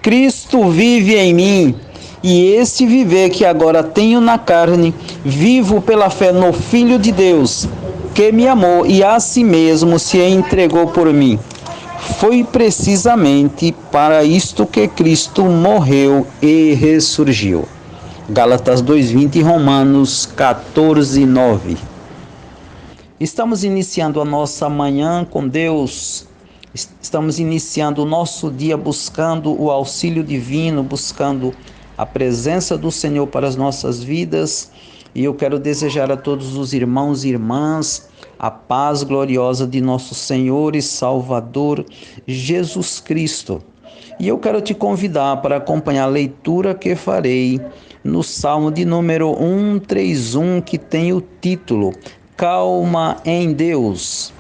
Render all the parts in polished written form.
Cristo vive em mim, e este viver que agora tenho na carne, vivo pela fé no Filho de Deus, que me amou e a si mesmo se entregou por mim. Foi precisamente para isto que Cristo morreu e ressurgiu. Gálatas 2:20 e Romanos 14:9. Estamos iniciando a nossa manhã com Deus. Estamos iniciando o nosso dia buscando o auxílio divino, buscando a presença do Senhor para as nossas vidas. E eu quero desejar a todos os irmãos e irmãs a paz gloriosa de nosso Senhor e Salvador Jesus Cristo. E eu quero te convidar para acompanhar a leitura que farei no Salmo de número 131, que tem o título Calma em Deus.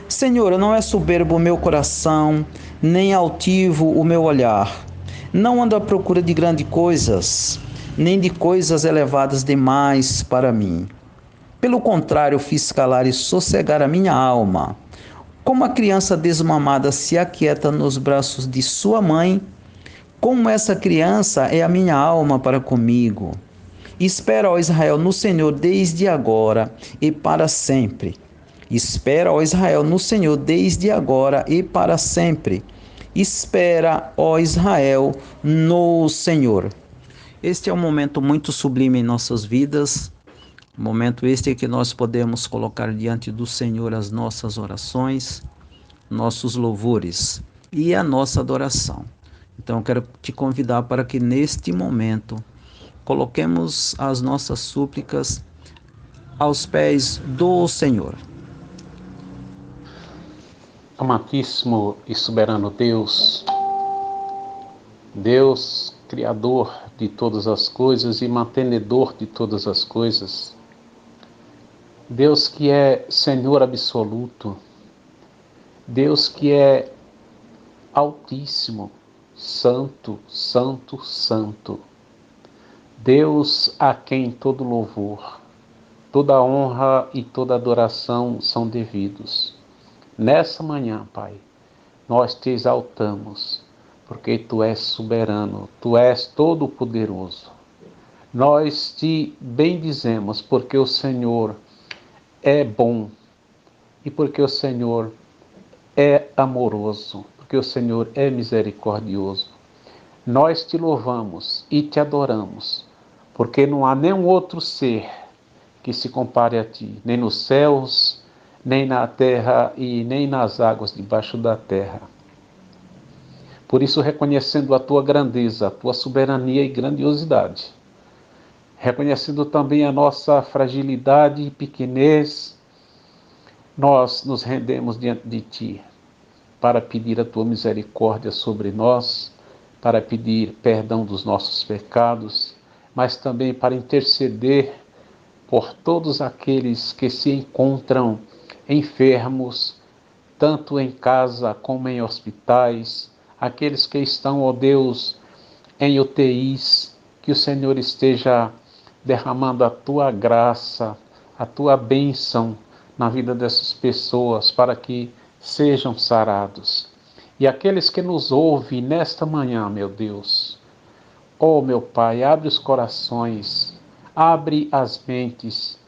Senhor, não é soberbo o meu coração, nem altivo o meu olhar. Não ando à procura de grandes coisas, nem de coisas elevadas demais para mim. Pelo contrário, fiz calar e sossegar a minha alma. Como a criança desmamada se aquieta nos braços de sua mãe, como essa criança é a minha alma para comigo. Espera, ó Israel, no Senhor desde agora e para sempre. Espera, ó Israel, no Senhor desde agora e para sempre. Espera, ó Israel, no Senhor. Este é um momento muito sublime em nossas vidas. Momento este que nós podemos colocar diante do Senhor as nossas orações, nossos louvores e a nossa adoração. Então eu quero te convidar para que neste momento coloquemos as nossas súplicas aos pés do Senhor. Amantíssimo e soberano Deus, Deus Criador de todas as coisas e mantenedor de todas as coisas, Deus que é Senhor absoluto, Deus que é Altíssimo, Santo, Santo, Santo, Deus a quem todo louvor, toda honra e toda adoração são devidos. Nessa manhã, Pai, nós te exaltamos, porque Tu és soberano, Tu és todo-poderoso. Nós te bendizemos, porque o Senhor é bom e porque o Senhor é amoroso, porque o Senhor é misericordioso. Nós te louvamos e te adoramos, porque não há nenhum outro ser que se compare a Ti, nem nos céus, nem na terra e nem nas águas debaixo da terra. Por isso, reconhecendo a Tua grandeza, a Tua soberania e grandiosidade, reconhecendo também a nossa fragilidade e pequenez, nós nos rendemos diante de Ti para pedir a Tua misericórdia sobre nós, para pedir perdão dos nossos pecados, mas também para interceder por todos aqueles que se encontram enfermos, tanto em casa como em hospitais, aqueles que estão, ó Deus, em UTIs, que o Senhor esteja derramando a Tua graça, a Tua bênção na vida dessas pessoas, para que sejam sarados. E aqueles que nos ouvem nesta manhã, meu Deus, ó meu Pai, abre os corações, abre as mentes,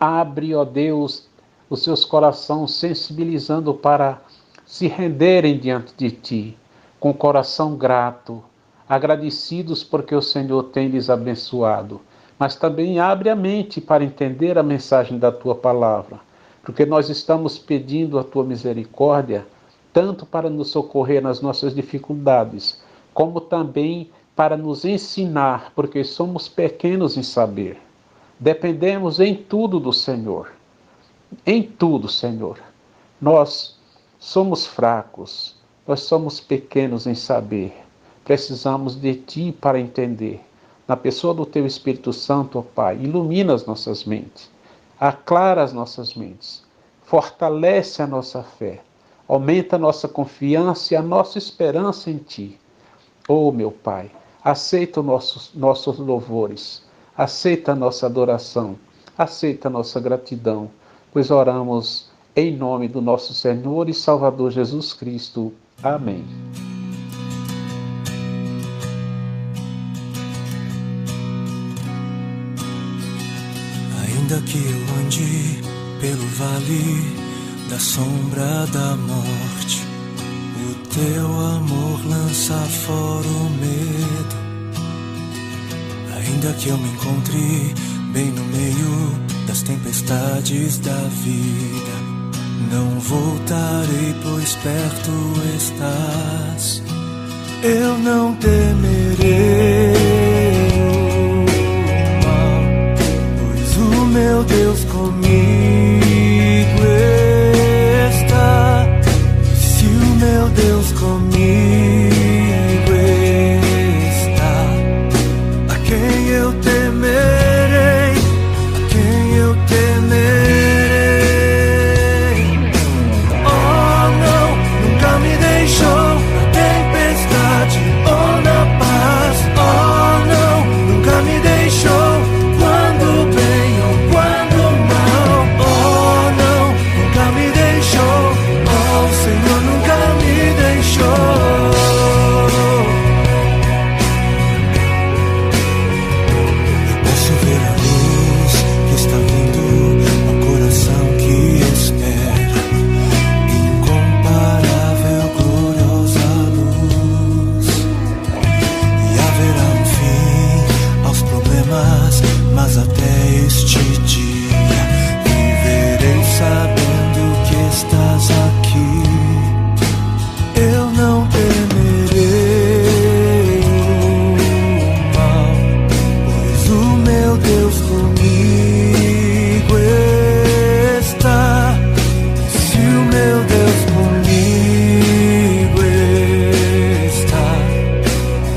abre, ó Deus, os seus corações, sensibilizando para se renderem diante de Ti, com coração grato, agradecidos porque o Senhor tem lhes abençoado. Mas também abre a mente para entender a mensagem da Tua palavra, porque nós estamos pedindo a Tua misericórdia, tanto para nos socorrer nas nossas dificuldades, como também para nos ensinar, porque somos pequenos em saber. Dependemos em tudo do Senhor. Em tudo, Senhor. Nós somos fracos, nós somos pequenos em saber. Precisamos de Ti para entender. Na pessoa do Teu Espírito Santo, ó Pai, ilumina as nossas mentes, aclara as nossas mentes, fortalece a nossa fé, aumenta a nossa confiança e a nossa esperança em Ti. Oh, meu Pai, aceita os nossos louvores, aceita a nossa adoração, aceita a nossa gratidão, pois oramos em nome do nosso Senhor e Salvador Jesus Cristo. Amém. Ainda que eu ande pelo vale da sombra da morte, o teu amor lança fora o medo. Ainda que eu me encontre bem no meio das tempestades da vida, não voltarei, pois perto estás. Eu não temerei o mal, pois o meu Deus comigo está. Se o meu Deus comigo está, a quem eu temerei? A quem eu temerei? Oh, não, nunca me deixou na tempestade ou na paz. Oh, não, nunca me deixou quando bem ou quando mal. Oh, não, nunca me deixou. Oh, o Senhor nunca me deixou. Eu posso ver a luz que está vindo ao coração que espera, incomparável, gloriosa luz. E haverá um fim aos problemas, mas até este dia viverei sabendo que estás aqui. Eu não temerei o mal, pois o meu Deus comigo está. Se o meu Deus comigo está,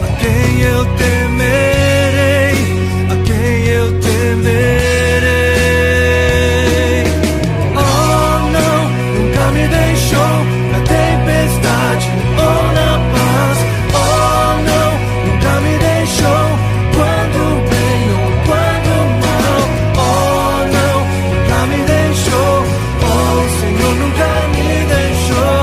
a quem eu temerei? A quem eu temerei? Oh, não, nunca me deixou na tempestade ou na paz. Oh, não, nunca me deixou quando bem ou quando mal. Oh, não, nunca me deixou. Oh, o Senhor nunca me deixou.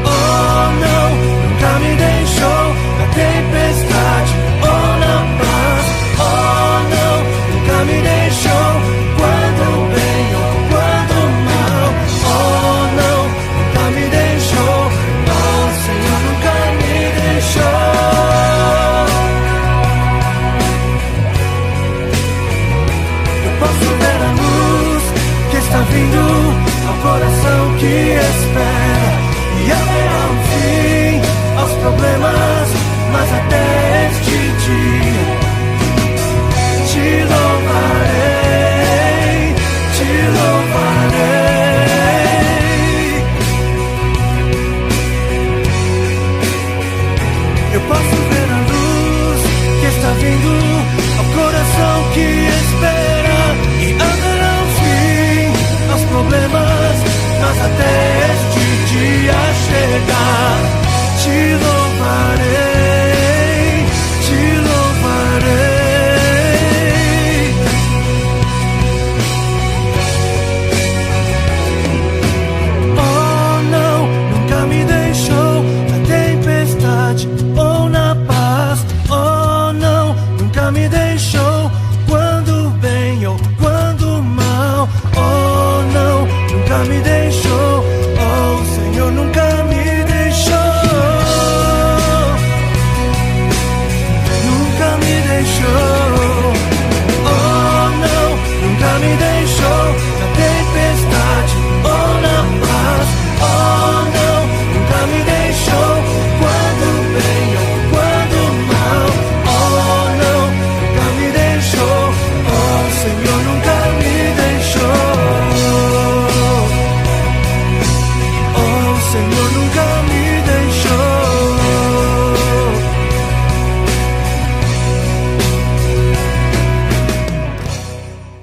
Oh, não, nunca me deixou na tempestade ou na paz. Oh, não, nunca me deixou quando bem ou quando mal. Oh, não, nunca me deixou. Oh, o Senhor nunca me deixou. Eu posso ver a luz que está vindo ao coração que espera, e haverá um fim aos problemas, mas até este dia te louvarei, te louvarei. Eu posso ver a luz que está vindo ao coração que espera, e haverá um fim aos problemas, mas até este dia chegar, te louvarei, te louvarei. Oh, não, nunca me deixou na tempestade ou na paz. Oh, não, nunca me deixou quando bem ou quando mal. Oh, não, nunca me deixou. Oh, o Senhor nunca me deixou. Nunca me deixou. Oh, não, nunca me deixou na tempestade ou na paz. Oh, não, nunca me deixou quando bem ou quando mal. Oh, não, nunca me deixou. Oh, o Senhor nunca me deixou. Oh, o Senhor nunca me deixou.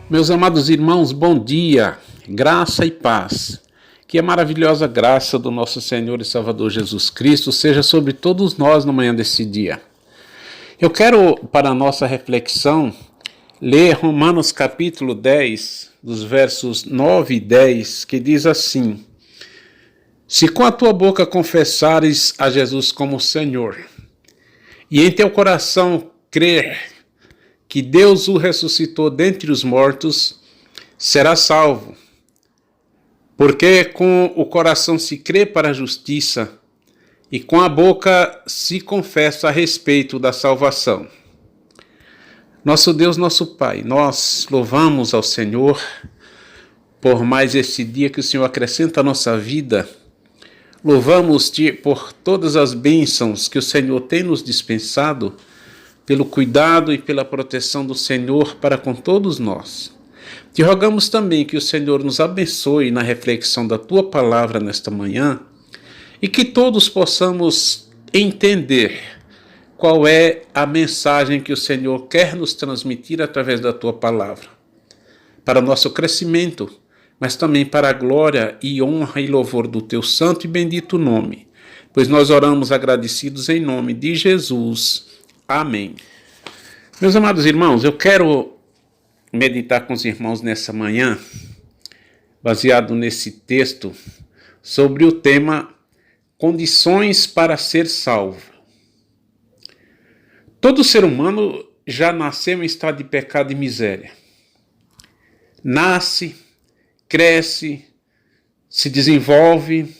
Meus amados irmãos, bom dia, graça e paz. Que a maravilhosa graça do nosso Senhor e Salvador Jesus Cristo seja sobre todos nós no manhã desse dia. Eu quero, para a nossa reflexão, ler Romanos capítulo 10, dos versos 9 e 10, que diz assim: Se com a tua boca confessares a Jesus como Senhor, e em teu coração crer que Deus o ressuscitou dentre os mortos, serás salvo. Porque com o coração se crê para a justiça, e com a boca se confessa a respeito da salvação. Nosso Deus, nosso Pai, nós louvamos ao Senhor por mais esse dia que o Senhor acrescenta à nossa vida. Louvamos-te por todas as bênçãos que o Senhor tem nos dispensado, pelo cuidado e pela proteção do Senhor para com todos nós. Te rogamos também que o Senhor nos abençoe na reflexão da Tua palavra nesta manhã e que todos possamos entender qual é a mensagem que o Senhor quer nos transmitir através da Tua palavra, para o nosso crescimento, mas também para a glória e honra e louvor do Teu santo e bendito nome, pois nós oramos agradecidos em nome de Jesus. Amém. Meus amados irmãos, eu quero meditar com os irmãos nessa manhã, baseado nesse texto, sobre o tema Condições para ser salvo. Todo ser humano já nasceu em estado de pecado e miséria. Nasce, cresce, se desenvolve,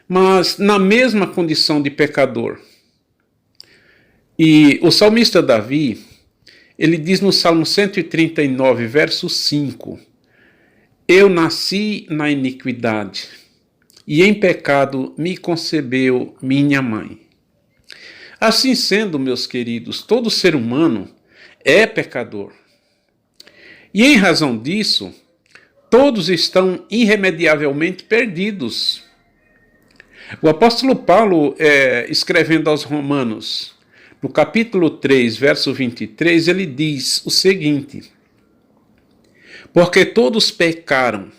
mas na mesma condição de pecador. E o salmista Davi, ele diz no Salmo 139, verso 5, eu nasci na iniquidade, e em pecado me concebeu minha mãe. Assim sendo, meus queridos, todo ser humano é pecador. E em razão disso, todos estão irremediavelmente perdidos. O apóstolo Paulo, escrevendo aos Romanos, no capítulo 3, verso 23, ele diz o seguinte: porque todos pecaram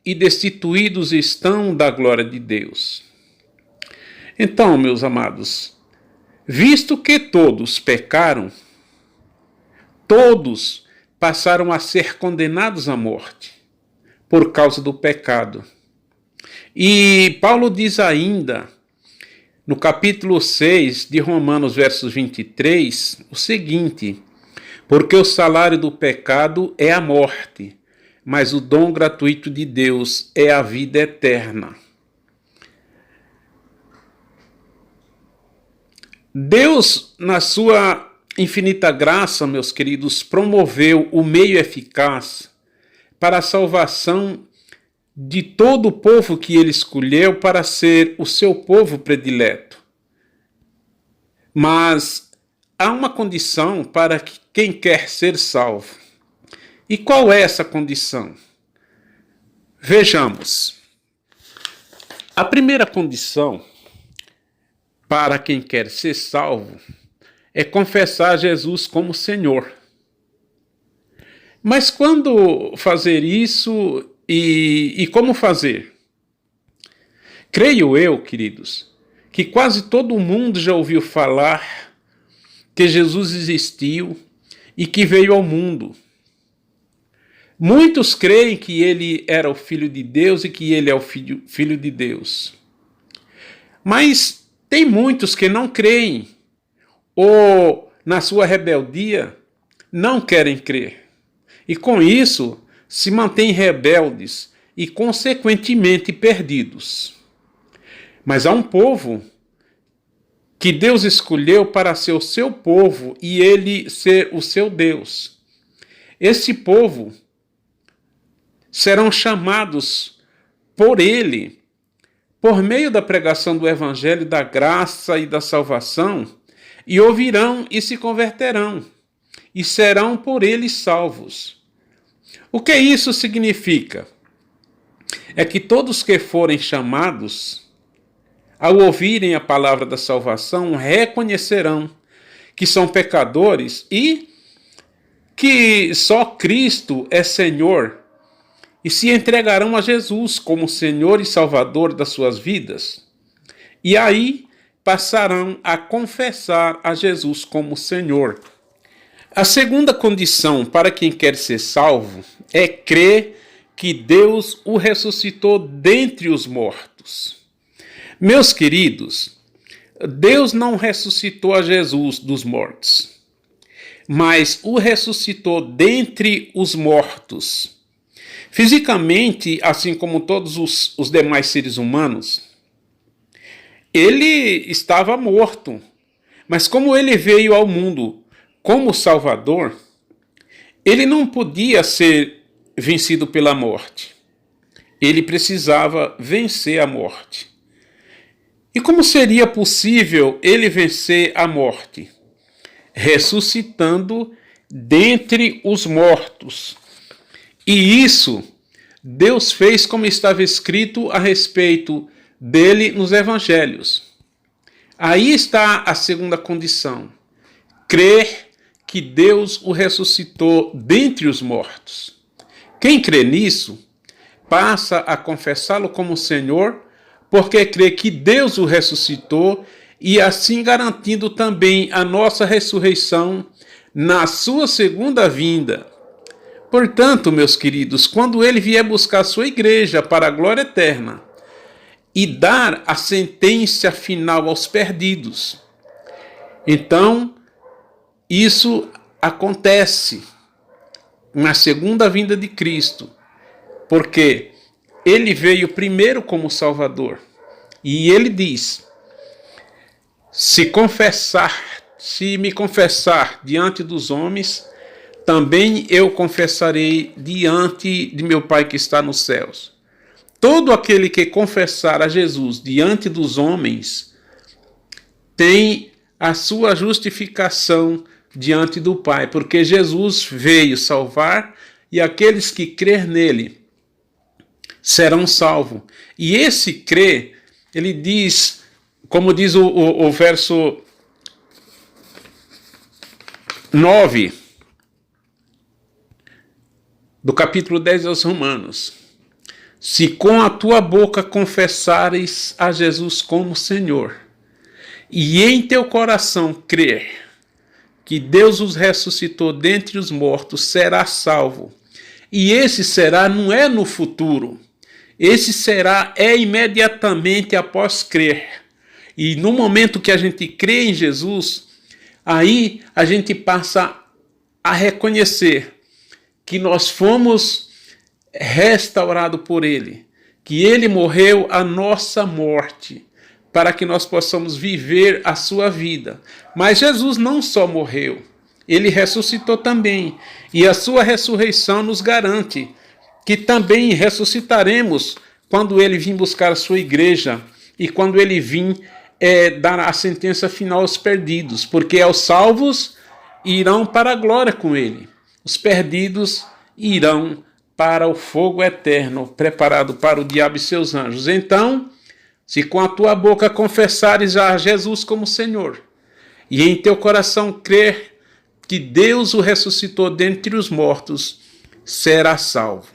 e destituídos estão da glória de Deus. Então, meus amados, visto que todos pecaram, todos passaram a ser condenados à morte por causa do pecado. E Paulo diz ainda, no capítulo 6 de Romanos, versos 23, o seguinte: porque o salário do pecado é a morte, mas o dom gratuito de Deus é a vida eterna. Deus, na sua infinita graça, meus queridos, promoveu o meio eficaz para a salvação de todo o povo que ele escolheu para ser o seu povo predileto. Mas há uma condição para quem quer ser salvo. E qual é essa condição? Vejamos. A primeira condição para quem quer ser salvo é confessar Jesus como Senhor. Mas quando fazer isso e como fazer? Creio eu, queridos, que quase todo mundo já ouviu falar que Jesus existiu e que veio ao mundo. Muitos creem que ele era o Filho de Deus e que ele é o Filho de Deus. Mas tem muitos que não creem ou, na sua rebeldia, não querem crer. E com isso, se mantêm rebeldes e, consequentemente, perdidos. Mas há um povo que Deus escolheu para ser o seu povo e ele ser o seu Deus. Esse povo serão chamados por ele, por meio da pregação do Evangelho da graça e da salvação, e ouvirão e se converterão, e serão por ele salvos. O que isso significa? É que todos que forem chamados, ao ouvirem a palavra da salvação, reconhecerão que são pecadores e que só Cristo é Senhor, e se entregarão a Jesus como Senhor e Salvador das suas vidas. E aí passarão a confessar a Jesus como Senhor. A segunda condição para quem quer ser salvo é crer que Deus o ressuscitou dentre os mortos. Meus queridos, Deus não ressuscitou a Jesus dos mortos, mas o ressuscitou dentre os mortos. Fisicamente, assim como todos os demais seres humanos, ele estava morto. Mas como ele veio ao mundo como Salvador, ele não podia ser vencido pela morte. Ele precisava vencer a morte. E como seria possível ele vencer a morte? Ressuscitando dentre os mortos. E isso Deus fez como estava escrito a respeito dele nos evangelhos. Aí está a segunda condição: crer que Deus o ressuscitou dentre os mortos. Quem crê nisso passa a confessá-lo como Senhor, porque crê que Deus o ressuscitou e assim garantindo também a nossa ressurreição na sua segunda vinda. Portanto, meus queridos, quando ele vier buscar a sua igreja para a glória eterna e dar a sentença final aos perdidos, então isso acontece na segunda vinda de Cristo, porque ele veio primeiro como Salvador. E ele diz: se me confessar diante dos homens, também eu confessarei diante de meu Pai que está nos céus. Todo aquele que confessar a Jesus diante dos homens tem a sua justificação diante do Pai, porque Jesus veio salvar e aqueles que crer nele serão salvos. E esse crer, ele diz, como diz o verso 9 do capítulo 10 aos Romanos: se com a tua boca confessares a Jesus como Senhor, e em teu coração crer que Deus os ressuscitou dentre os mortos, serás salvo. E esse será não é no futuro, esse será imediatamente após crer. E no momento que a gente crê em Jesus, aí a gente passa a reconhecer que nós fomos restaurados por ele, que ele morreu a nossa morte, para que nós possamos viver a sua vida. Mas Jesus não só morreu, ele ressuscitou também. E a sua ressurreição nos garante que também ressuscitaremos quando ele vir buscar a sua igreja e quando ele vir dar a sentença final aos perdidos, porque os salvos irão para a glória com ele, os perdidos irão para o fogo eterno preparado para o diabo e seus anjos. Então, se com a tua boca confessares a Jesus como Senhor, e em teu coração crer que Deus o ressuscitou dentre os mortos, serás salvo.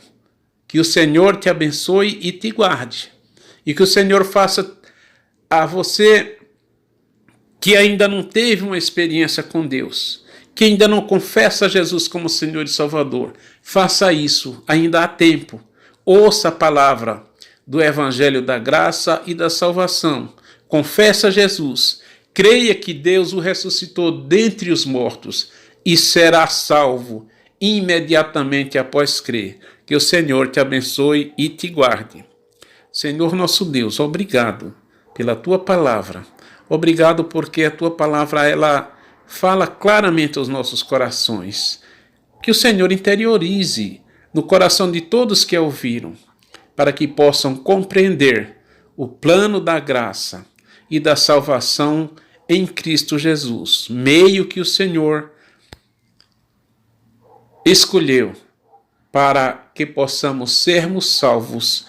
Que o Senhor te abençoe e te guarde. E que o Senhor faça a você que ainda não teve uma experiência com Deus, que ainda não confessa Jesus como Senhor e Salvador, faça isso, ainda há tempo. Ouça a palavra do Evangelho da Graça e da Salvação. Confessa Jesus. Creia que Deus o ressuscitou dentre os mortos e será salvo imediatamente após crer. Que o Senhor te abençoe e te guarde. Senhor nosso Deus, obrigado pela tua palavra. Obrigado porque a tua palavra ela fala claramente aos nossos corações. Que o Senhor interiorize no coração de todos que a ouviram, para que possam compreender o plano da graça e da salvação em Cristo Jesus, meio que o Senhor escolheu para que possamos sermos salvos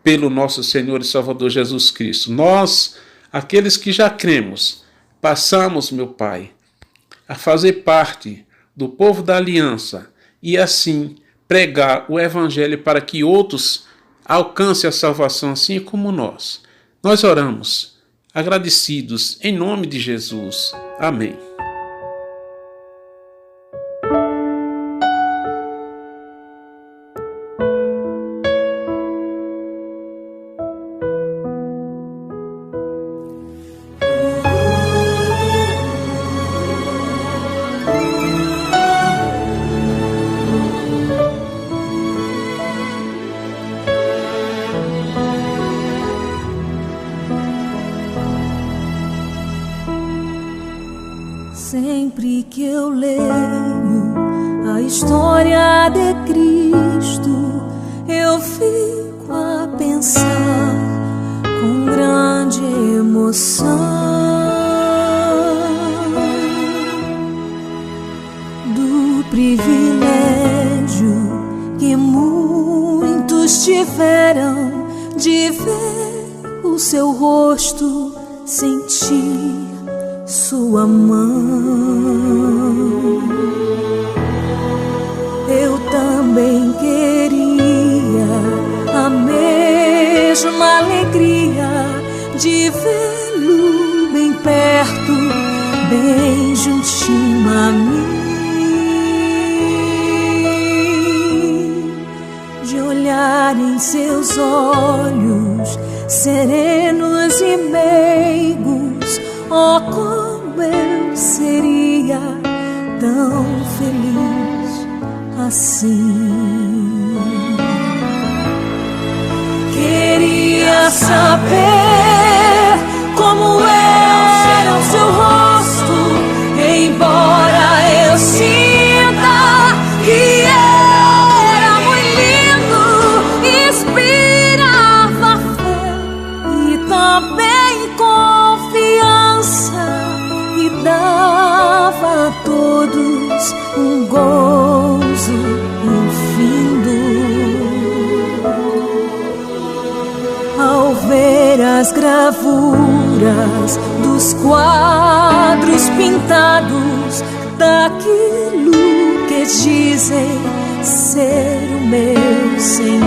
pelo nosso Senhor e Salvador Jesus Cristo. Nós, aqueles que já cremos, passamos, meu Pai, a fazer parte do povo da aliança e assim pregar o Evangelho para que outros alcancem a salvação assim como nós. Nós oramos, agradecidos, em nome de Jesus. Amém. que eu leio a história de Cristo, eu fico a pensar com grande emoção do privilégio que muitos tiveram de ver o seu rosto, sentir sua mão. Eu também queria a mesma alegria de vê-lo bem perto, bem juntinho a mim, de olhar em seus olhos serenos e meigos. Oh, como eu seria tão feliz assim. Queria saber como era o seu rosto, embora eu sinta que era muito lindo, inspirava fé e também confiança, e dava a todos um gozo infindo. Ao ver as gravuras dos quadros pintados daquilo que dizem ser o meu Senhor,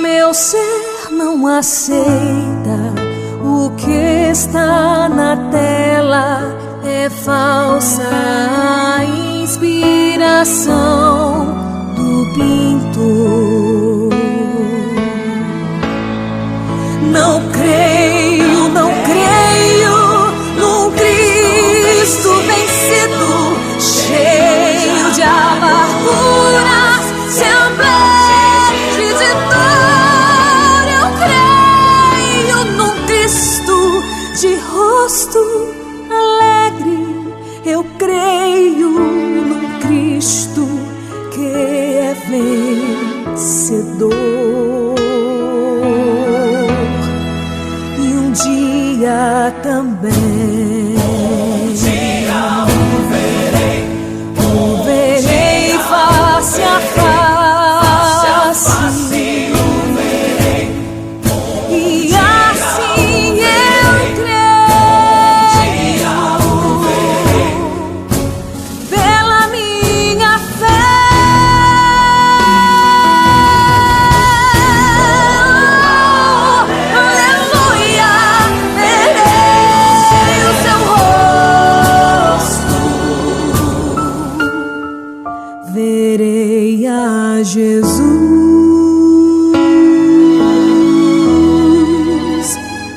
meu ser não aceita o que está na tela, é falsa a inspiração do pintor. Não creio, não creio num Cristo vencido, cheio de amarguras, semblante de dor. Eu creio num Cristo de rosto alegre, eu creio num Cristo que é vencedor. E um dia também o verei face a face, e assim eu creio pela minha fé. Aleluia, verei o seu rosto, verei a Jesus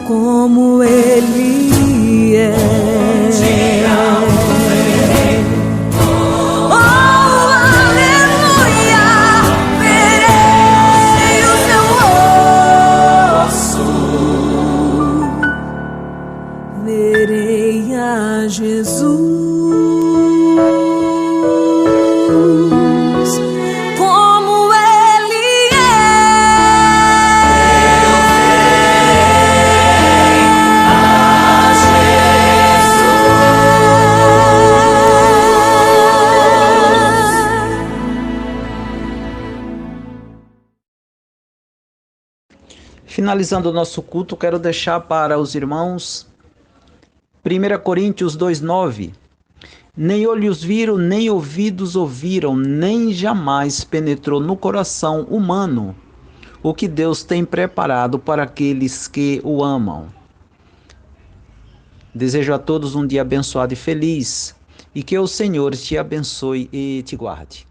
como Ele é. Oh, aleluia, verei o seu rosto, verei a Jesus como Ele é. Finalizando o nosso culto, quero deixar para os irmãos 1 Coríntios 2:9. Nem olhos viram, nem ouvidos ouviram, nem jamais penetrou no coração humano o que Deus tem preparado para aqueles que o amam. Desejo a todos um dia abençoado e feliz, e que o Senhor te abençoe e te guarde.